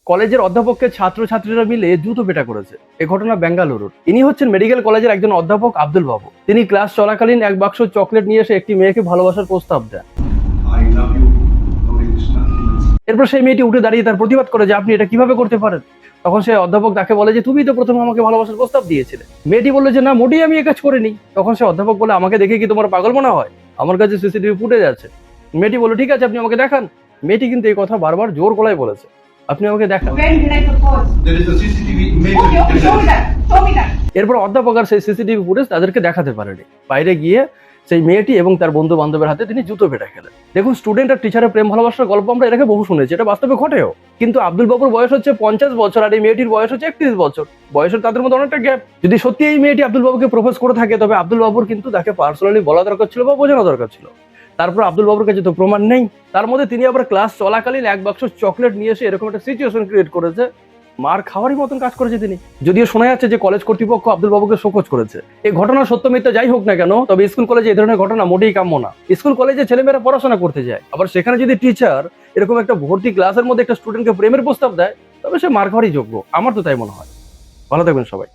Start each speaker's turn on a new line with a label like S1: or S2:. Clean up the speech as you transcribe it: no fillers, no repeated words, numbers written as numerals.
S1: কলেজের অধ্যাপককে ছাত্রছাত্রীরা মিলে জুতো পেটা করেছে। এ ঘটনা বেঙ্গালুরুর। ইনি হচ্ছেন মেডিকেল কলেজের একজন অধ্যাপক আব্দুল বাবু। তিনি ক্লাস চলাকালীন এক বাক্স চকলেট নিয়ে এসে একটি মেয়েকে ভালোবাসার প্রস্তাব দেন। এরপর সেই মেয়েটি উঠে দাঁড়িয়ে তার প্রতিবাদ করে যে আপনি এটা কিভাবে করতে পারেন। তখন সেই অধ্যাপক তাকে বলে যে তুমি তো প্রথমে আমাকে ভালোবাসার প্রস্তাব দিয়েছিলে। মেয়েটি বললো যে না, মোটেই আমি এ কাজ করিনি। তখন সে অধ্যাপক বলে আমাকে দেখে কি তোমার পাগল মনে হয়? আমার কাছে সিসিটিভি ফুটেজ আছে। মেয়েটি বললো ঠিক আছে, আপনি আমাকে দেখান। মেয়েটি কিন্তু এই কথা বারবার জোর গলায় বলেছে, আপনি আমাকে দেখান।
S2: When did I propose?
S3: There is a CCTV image.
S2: Okay, show me that. Show me that.
S1: এরপর অধ্যাপক আর সেই সিসিটিভি ফুটেজ তাদেরকে দেখাতে পারেনি। বাইরে গিয়ে সেই মেয়েটি এবং তার বন্ধু বান্ধবের হাতে তিনি জুতো পেটা খেলেন। দেখুন, স্টুডেন্ট আর টিচারের প্রেম ভালোবাসার গল্প আমরা এর আগে বহু শুনেছি, এটা বাস্তবে ঘটেও। কিন্তু আব্দুল বাবুর বয়স হচ্ছে 50 বছর আর এই মেয়েটির বয়স হচ্ছে 31 বছর। বয়সের তাদের মধ্যে অনেকটা গ্যাপ। যদি সত্যি এই মেয়েটি আব্দুল বাবুকে প্রপোজ করে থাকে, তবে আব্দুল বাবুর কিন্তু তাকে পার্সোনালি বলা দরকার ছিল বা বোঝানো দরকার ছিল। তারপর আব্দুল বাবুর কাছে তো প্রমাণ নেই। তার মধ্যে তিনি আবার ক্লাস চলাকালীন এক বাক্স চকলেট নিয়ে এসে এরকম একটা সিচুয়েশন ক্রিয়েট করেছে, মার খাওয়ারই মতন কাজ করেছে তিনি। যদিও শোনা যাচ্ছে যে কলেজ কর্তৃপক্ষ আব্দুল বাবুকে শোকজ করেছে। এই ঘটনা সত্য মিথ্যা যাই হোক না কেন, তবে স্কুল কলেজে এই ধরনের ঘটনা মোটেই কাম্য না। স্কুল কলেজে ছেলেমেয়েরা পড়াশোনা করতে যায়, আবার সেখানে যদি টিচার এরকম একটা ভর্তি ক্লাসের মধ্যে একটা স্টুডেন্টকে প্রেমের প্রস্তাব দেয়, তবে সে মার খাওয়ারই যোগ্য। আমার তো তাই মনে হয়। ভালো থাকবেন সবাই।